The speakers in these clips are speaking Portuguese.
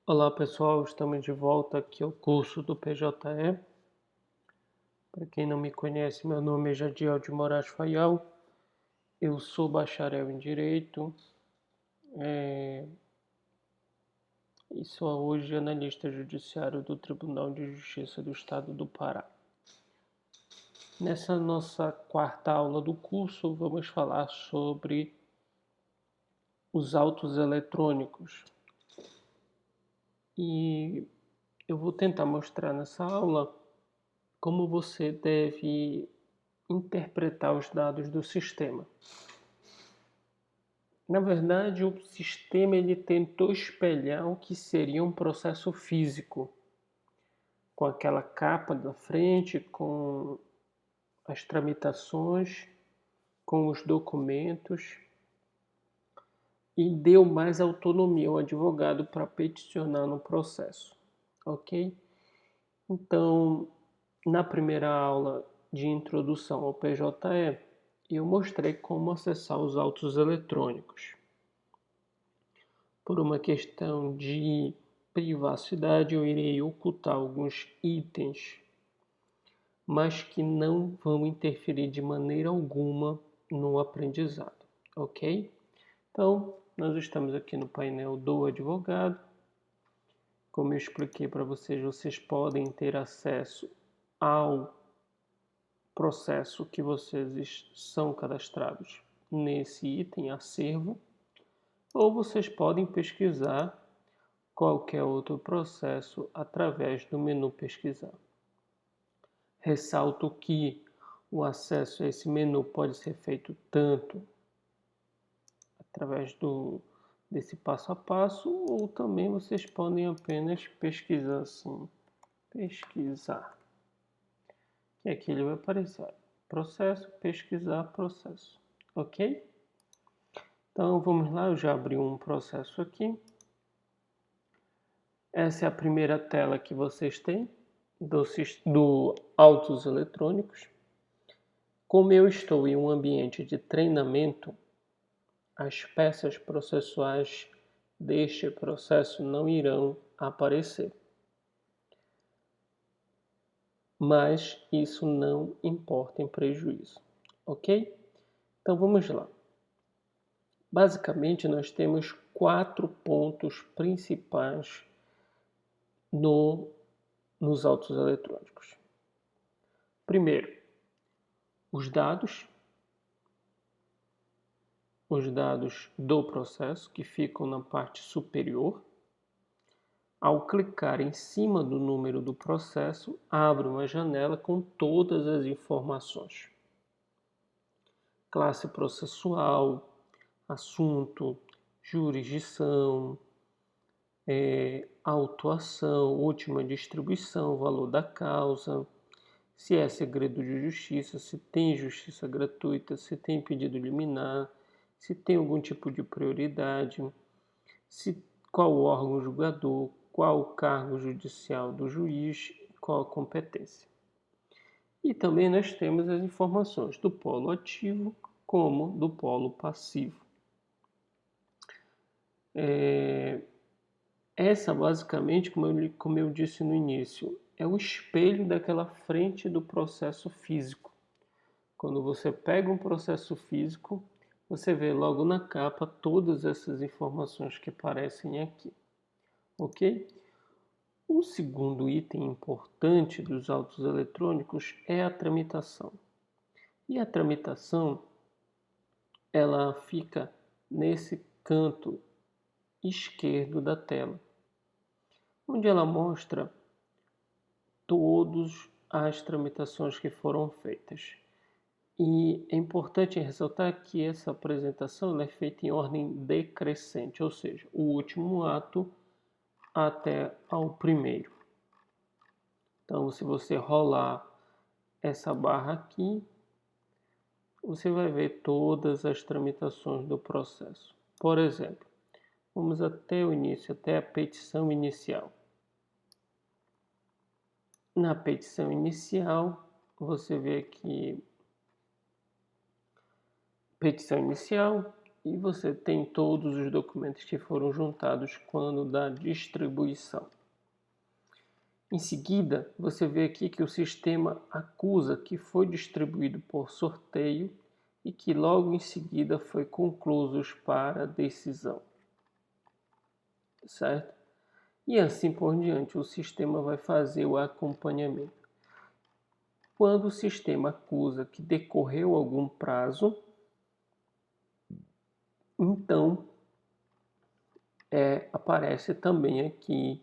Olá pessoal, estamos de volta aqui ao curso do PJE. Para quem não me conhece, meu nome é Jadiel de Moraes Faial. Eu sou bacharel em Direito e sou hoje analista judiciário do Tribunal de Justiça do Estado do Pará. Nessa nossa quarta aula do curso, vamos falar sobre os autos eletrônicos. E eu vou tentar mostrar nessa aula como você deve interpretar os dados do sistema. Na verdade, o sistema ele tentou espelhar o que seria um processo físico, com aquela capa da frente, com as tramitações, com os documentos, e deu mais autonomia ao advogado para peticionar no processo, ok? Então, na primeira aula de introdução ao PJE, eu mostrei como acessar os autos eletrônicos. Por uma questão de privacidade, eu irei ocultar alguns itens, mas que não vão interferir de maneira alguma no aprendizado, ok? Então, nós estamos aqui no painel do advogado. Como eu expliquei para vocês, vocês podem ter acesso ao processo que vocês são cadastrados nesse item acervo, ou vocês podem pesquisar qualquer outro processo através do menu pesquisar. Ressalto que o acesso a esse menu pode ser feito tanto através desse passo a passo, ou também vocês podem apenas pesquisar assim, pesquisar. E aqui ele vai aparecer processo, pesquisar, processo, ok? Então vamos lá, eu já abri um processo aqui. Essa é a primeira tela que vocês têm do autos eletrônicos. Como eu estou em um ambiente de treinamento, as peças processuais deste processo não irão aparecer. Mas isso não importa em prejuízo, ok? Então vamos lá. Basicamente, nós temos 4 pontos principais nos autos eletrônicos. Primeiro, os dados do processo que ficam na parte superior. Ao clicar em cima do número do processo, abre uma janela com todas as informações. Classe processual, assunto, jurisdição, autuação, última distribuição, valor da causa, se é segredo de justiça, se tem justiça gratuita, se tem pedido liminar, se tem algum tipo de prioridade, qual o órgão julgador, qual o cargo judicial do juiz, qual a competência. E também nós temos as informações do polo ativo como do polo passivo. Essa basicamente, como eu disse no início, é o espelho daquela frente do processo físico. Quando você pega um processo físico, você vê logo na capa todas essas informações que aparecem aqui, ok? O segundo item importante dos autos eletrônicos é a tramitação. E a tramitação, ela fica nesse canto esquerdo da tela, onde ela mostra todas as tramitações que foram feitas. E é importante ressaltar que essa apresentação é feita em ordem decrescente, ou seja, o último ato até ao primeiro. Então, se você rolar essa barra aqui, você vai ver todas as tramitações do processo. Por exemplo, vamos até o início, até a petição inicial. Na petição inicial, você vê aqui petição inicial, e você tem todos os documentos que foram juntados quando da distribuição. Em seguida, você vê aqui que o sistema acusa que foi distribuído por sorteio e que logo em seguida foi conclusos para decisão. Certo? E assim por diante, o sistema vai fazer o acompanhamento. Quando o sistema acusa que decorreu algum prazo, então aparece também aqui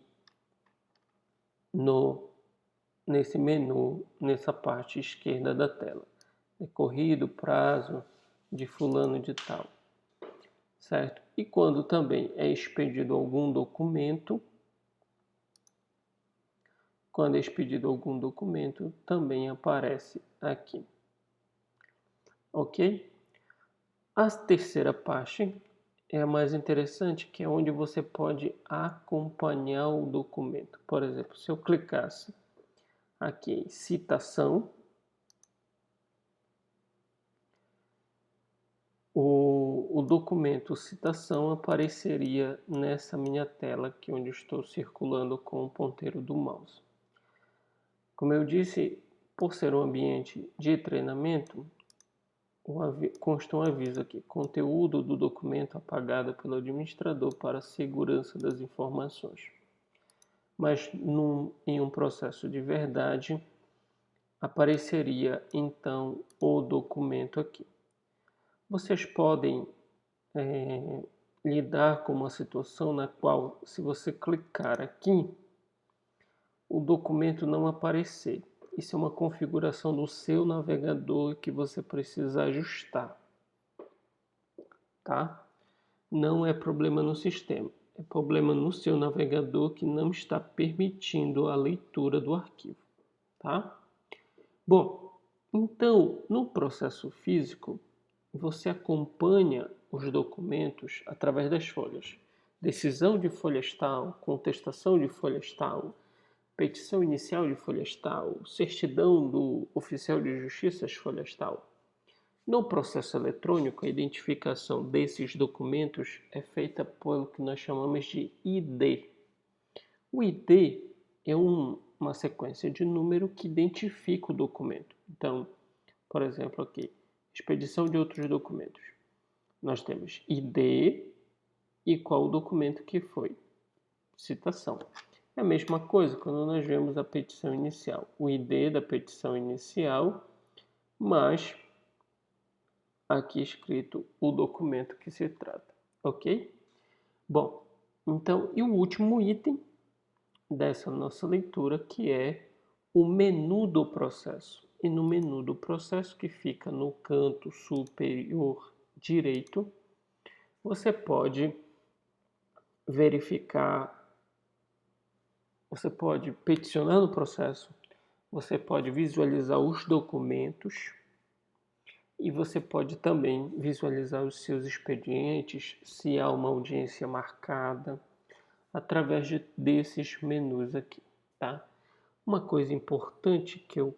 nesse menu, nessa parte esquerda da tela. Decorrido prazo de fulano de tal. Certo? E quando também é expedido algum documento, também aparece aqui. Ok? A terceira parte é a mais interessante, que é onde você pode acompanhar o documento. Por exemplo, se eu clicasse aqui em citação, o documento citação apareceria nessa minha tela aqui onde estou circulando com o ponteiro do mouse. Como eu disse, por ser um ambiente de treinamento, consta um aviso aqui: conteúdo do documento apagado pelo administrador para a segurança das informações. Mas em um processo de verdade, apareceria então o documento aqui. Vocês podem lidar com uma situação na qual, se você clicar aqui, o documento não aparecer. Isso é uma configuração do seu navegador que você precisa ajustar, tá? Não é problema no sistema, é problema no seu navegador que não está permitindo a leitura do arquivo, tá? Bom, então, no processo físico, você acompanha os documentos através das folhas. Decisão de folhas tal, contestação de folhas tal, petição inicial de folhas tal, certidão do oficial de justiça de folhas tal. No processo eletrônico, a identificação desses documentos é feita pelo que nós chamamos de ID. O ID é uma sequência de número que identifica o documento. Então, por exemplo, aqui, expedição de outros documentos. Nós temos ID e qual o documento que foi. Citação. É a mesma coisa quando nós vemos a petição inicial. O ID da petição inicial, mas aqui escrito o documento que se trata. Ok? Bom, então, e o último item dessa nossa leitura, que é o menu do processo. E no menu do processo, que fica no canto superior direito, você pode verificar, você pode peticionar no processo, você pode visualizar os documentos e você pode também visualizar os seus expedientes, se há uma audiência marcada, através desses menus aqui, tá? Uma coisa importante que eu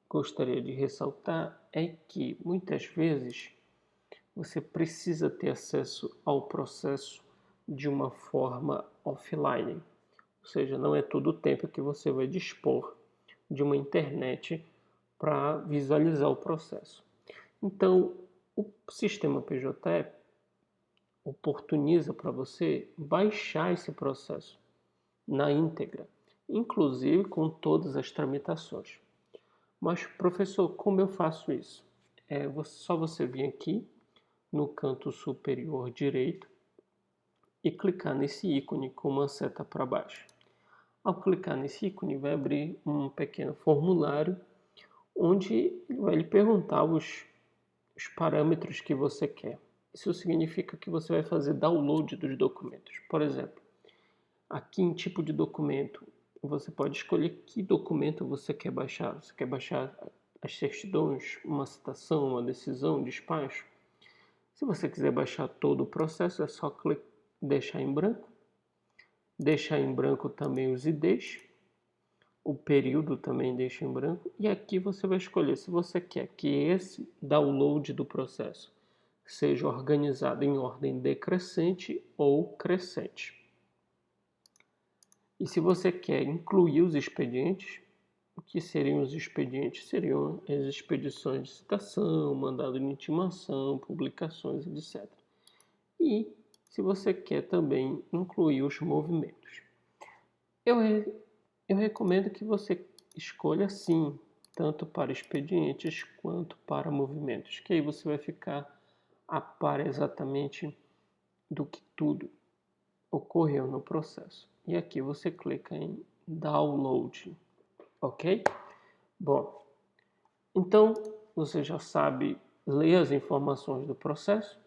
gostaria de ressaltar é que muitas vezes você precisa ter acesso ao processo de uma forma offline, ou seja, não é todo o tempo que você vai dispor de uma internet para visualizar o processo. Então, o sistema PJE oportuniza para você baixar esse processo na íntegra, inclusive com todas as tramitações. Mas, professor, como eu faço isso? Só você vir aqui no canto superior direito e clicar nesse ícone com uma seta para baixo. Ao clicar nesse ícone, vai abrir um pequeno formulário onde ele vai lhe perguntar os parâmetros que você quer. Isso significa que você vai fazer download dos documentos. Por exemplo, aqui em tipo de documento, você pode escolher que documento você quer baixar. Você quer baixar as certidões, uma citação, uma decisão, despacho? Se você quiser baixar todo o processo, é só deixar em branco. Deixar em branco também os IDs. O período também deixa em branco. E aqui você vai escolher se você quer que esse download do processo seja organizado em ordem decrescente ou crescente. E se você quer incluir os expedientes, o que seriam os expedientes? Seriam as expedições de citação, mandado de intimação, publicações, etc. E se você quer também incluir os movimentos. Eu recomendo que você escolha sim, tanto para expedientes quanto para movimentos, que aí você vai ficar a par exatamente do que tudo ocorreu no processo. E aqui você clica em Download, ok? Bom, então você já sabe ler as informações do processo,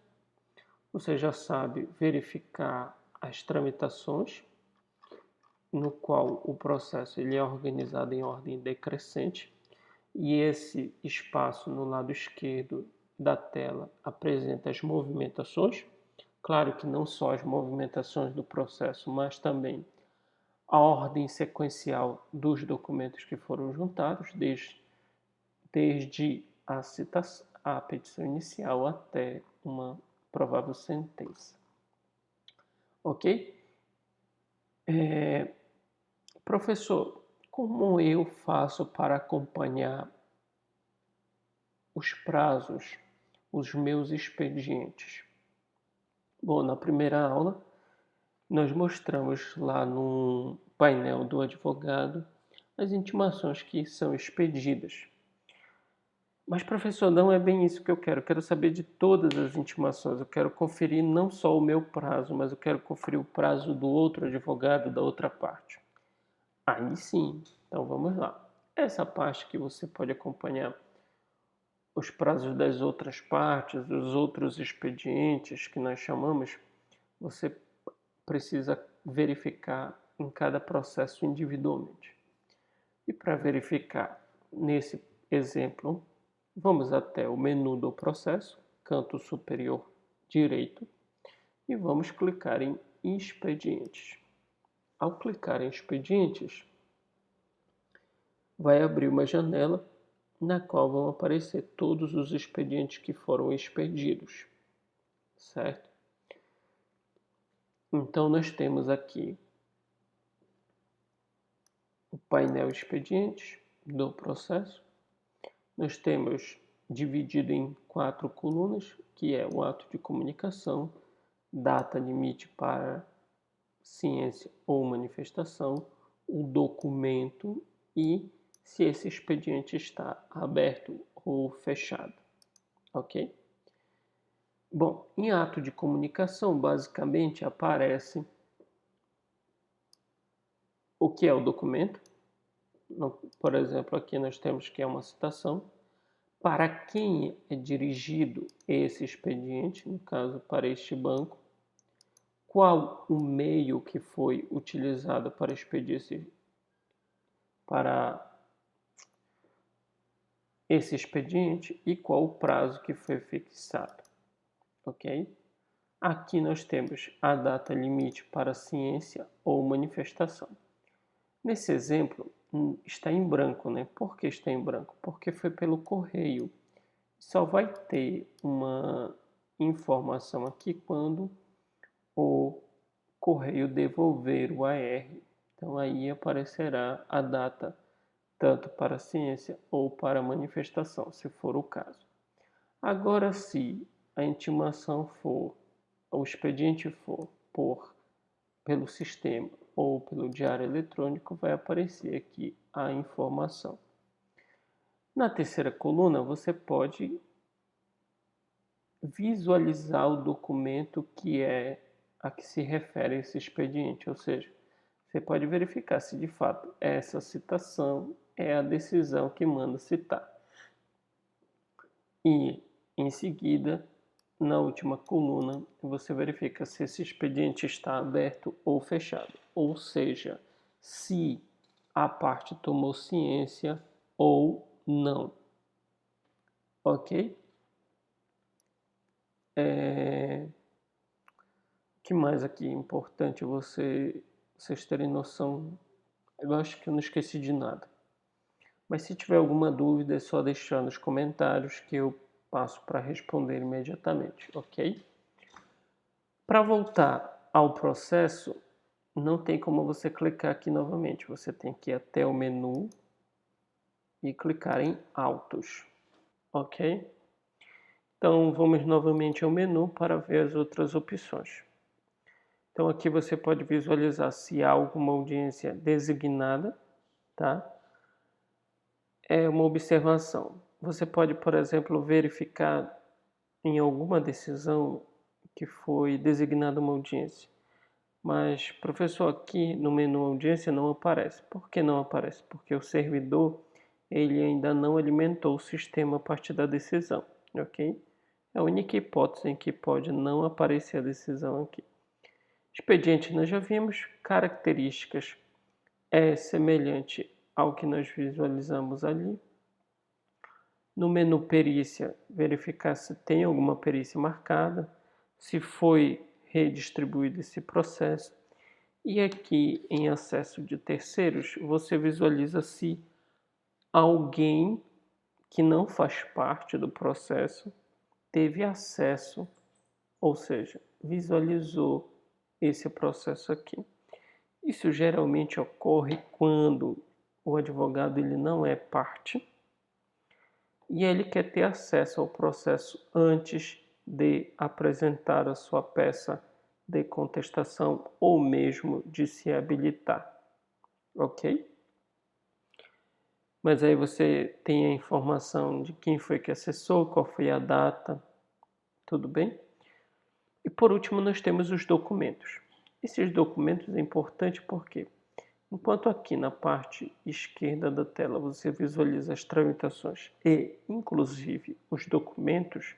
você já sabe verificar as tramitações, no qual o processo ele é organizado em ordem decrescente, e esse espaço no lado esquerdo da tela apresenta as movimentações. Claro que não só as movimentações do processo, mas também a ordem sequencial dos documentos que foram juntados, desde a petição inicial até uma provável sentença. Ok? Professor, como eu faço para acompanhar os prazos, os meus expedientes? Bom, na primeira aula, nós mostramos lá no painel do advogado as intimações que são expedidas. Mas, professor, não é bem isso que eu quero. Eu quero saber de todas as intimações. Eu quero conferir não só o meu prazo, mas eu quero conferir o prazo do outro advogado, da outra parte. Aí sim, então vamos lá. Essa parte que você pode acompanhar os prazos das outras partes, dos outros expedientes que nós chamamos, você precisa verificar em cada processo individualmente. E para verificar nesse exemplo, vamos até o menu do processo, canto superior direito, e vamos clicar em expedientes. Ao clicar em expedientes, vai abrir uma janela na qual vão aparecer todos os expedientes que foram expedidos, certo? Então nós temos aqui o painel expedientes do processo. Nós temos dividido em 4 colunas, que é o ato de comunicação, data limite para ciência ou manifestação, o documento e se esse expediente está aberto ou fechado, ok? Bom, em ato de comunicação, basicamente aparece o que é o documento. Por exemplo, aqui nós temos que é uma citação. Para quem é dirigido esse expediente, no caso para este banco, qual o meio que foi utilizado para expedir esse expediente e qual o prazo que foi fixado, ok? Aqui nós temos a data limite para ciência ou manifestação. Nesse exemplo, está em branco, né? Por que está em branco? Porque foi pelo correio. Só vai ter uma informação aqui quando o correio devolver o AR. Então aí aparecerá a data tanto para a ciência ou para a manifestação, se for o caso. Agora, se a intimação for, o expediente for pelo sistema ou pelo diário eletrônico, vai aparecer aqui a informação. Na terceira coluna, você pode visualizar o documento que é a que se refere esse expediente, ou seja, você pode verificar se de fato essa citação é a decisão que manda citar. E em seguida, na última coluna, você verifica se esse expediente está aberto ou fechado, ou seja, se a parte tomou ciência ou não. Ok? O que mais aqui é importante vocês terem noção? Eu acho que eu não esqueci de nada. Mas se tiver alguma dúvida, é só deixar nos comentários que eu passo para responder imediatamente, ok? Para voltar ao processo, não tem como você clicar aqui novamente. Você tem que ir até o menu e clicar em Autos, ok? Então, vamos novamente ao menu para ver as outras opções. Então, aqui você pode visualizar se há alguma audiência designada, tá? É uma observação. Você pode, por exemplo, verificar em alguma decisão que foi designada uma audiência. Mas, professor, aqui no menu audiência não aparece. Por que não aparece? Porque o servidor ele ainda não alimentou o sistema a partir da decisão, ok? É a única hipótese em que pode não aparecer a decisão aqui. Expediente nós já vimos, características é semelhante ao que nós visualizamos ali. No menu perícia, verificar se tem alguma perícia marcada, se foi redistribuído esse processo. E aqui em acesso de terceiros, você visualiza se alguém que não faz parte do processo teve acesso, ou seja, visualizou esse processo aqui. Isso geralmente ocorre quando o advogado ele não é parte e ele quer ter acesso ao processo antes de apresentar a sua peça de contestação ou mesmo de se habilitar, ok? Mas aí você tem a informação de quem foi que acessou, qual foi a data, tudo bem? E por último nós temos os documentos. Esses documentos é importante porque, enquanto aqui na parte esquerda da tela você visualiza as tramitações e inclusive os documentos,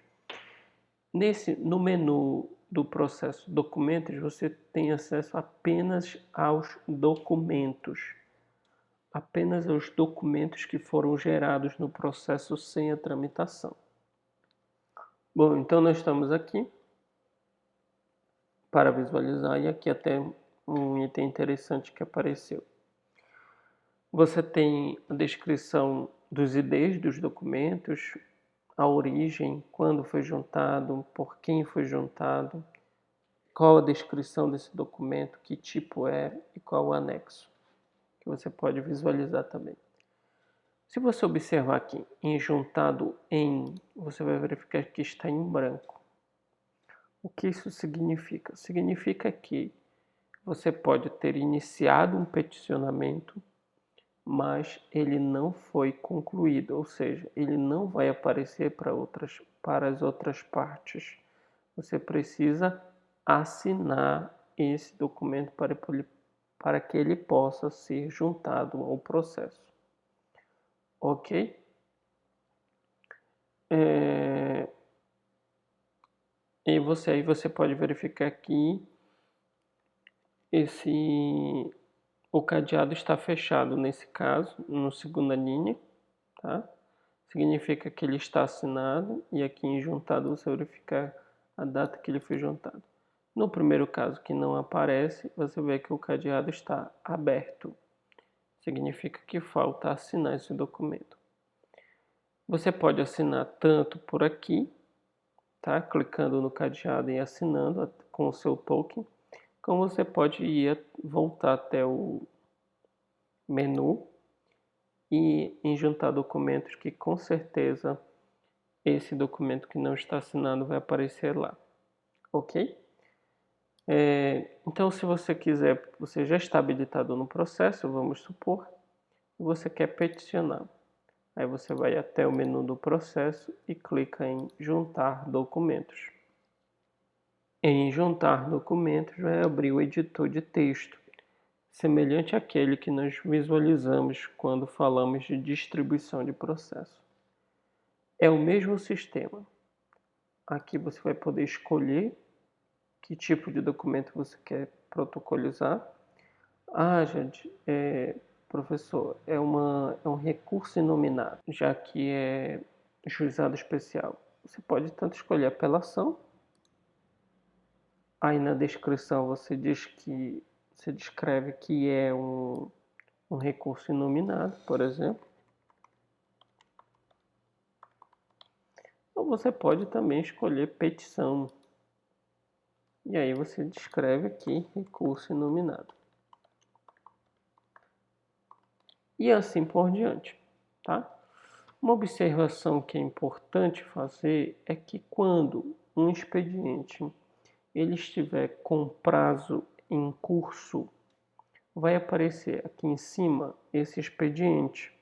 no menu do processo documentos você tem acesso apenas aos documentos. Apenas aos documentos que foram gerados no processo sem a tramitação. Bom, então nós estamos aqui para visualizar e aqui até um item interessante que apareceu. Você tem a descrição dos IDs dos documentos, a origem, quando foi juntado, por quem foi juntado, qual a descrição desse documento, que tipo é e qual o anexo, que você pode visualizar também. Se você observar aqui em juntado em, você vai verificar que está em branco. O que isso significa? Significa que você pode ter iniciado um peticionamento, mas ele não foi concluído, ou seja, ele não vai aparecer para as outras partes. Você precisa assinar esse documento para que ele possa ser juntado ao processo. Ok? E aí você pode verificar aqui o cadeado está fechado nesse caso, na segunda linha, tá? Significa que ele está assinado e aqui em juntado você verificar a data que ele foi juntado. No primeiro caso que não aparece, você vê que o cadeado está aberto. Significa que falta assinar esse documento. Você pode assinar tanto por aqui, tá? Clicando no cadeado e assinando com o seu token, como você pode voltar até o menu e em juntar documentos que com certeza esse documento que não está assinado vai aparecer lá, ok? Então se você quiser, você já está habilitado no processo, vamos supor, e você quer peticionar. Aí você vai até o menu do processo e clica em juntar documentos. Em juntar documentos vai abrir o editor de texto, semelhante àquele que nós visualizamos quando falamos de distribuição de processo. É o mesmo sistema. Aqui você vai poder escolher que tipo de documento você quer protocolizar. Jade, professor, é um recurso inominado, já que é juizado especial. Você pode tanto escolher apelação. Aí na descrição você descreve que é um recurso inominado, por exemplo. Ou você pode também escolher petição. E aí você descreve aqui recurso inominado. E assim por diante, tá? Uma observação que é importante fazer é que quando um expediente ele estiver com prazo em curso, vai aparecer aqui em cima esse expediente.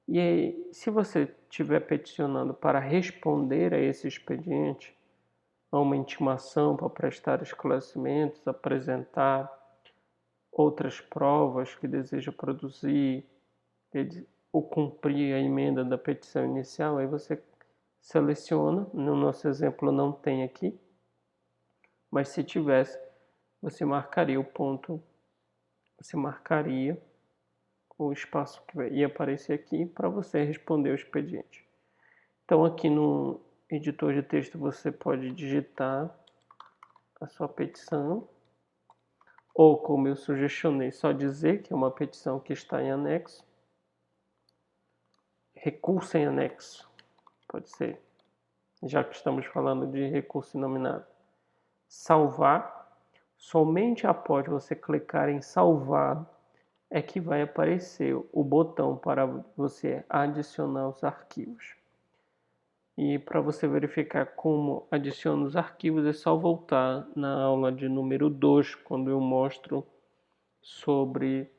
E aí, se você estiver peticionando para responder a esse expediente, a uma intimação para prestar esclarecimentos, apresentar outras provas que deseja produzir, ou cumprir a emenda da petição inicial, aí você seleciona, no nosso exemplo não tem aqui, mas se tivesse, você marcaria o ponto, você marcaria o espaço que ia aparecer aqui para você responder o expediente. Então aqui no editor de texto você pode digitar a sua petição, ou como eu sugestionei, só dizer que é uma petição que está em anexo, recurso em anexo, pode ser, já que estamos falando de recurso inominado. Salvar, somente após você clicar em salvar é que vai aparecer o botão para você adicionar os arquivos. E para você verificar como adiciona os arquivos é só voltar na aula de número 2, quando eu mostro sobre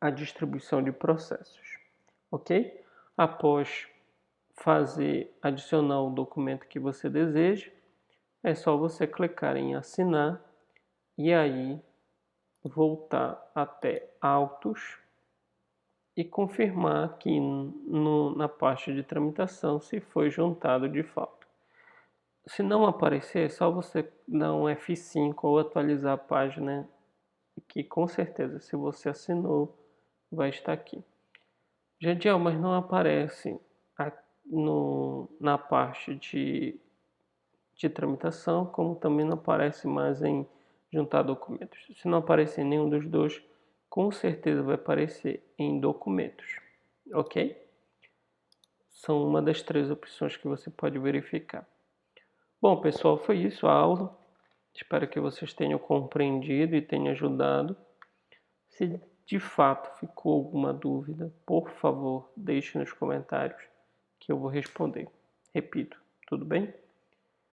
a distribuição de processos, ok? Após adicionar o documento que você deseja, é só você clicar em assinar e aí voltar até autos e confirmar aqui na parte de tramitação se foi juntado de fato. Se não aparecer, é só você dar um F5 ou atualizar a página, que com certeza, se você assinou, vai estar aqui. Jadiel, mas não aparece na parte de tramitação, como também não aparece mais em juntar documentos. Se não aparecer em nenhum dos dois, com certeza vai aparecer em documentos, ok? São uma das 3 opções que você pode verificar. Bom, pessoal, foi isso a aula. Espero que vocês tenham compreendido e tenham ajudado. Se de fato ficou alguma dúvida, por favor, deixe nos comentários que eu vou responder. Repito, tudo bem?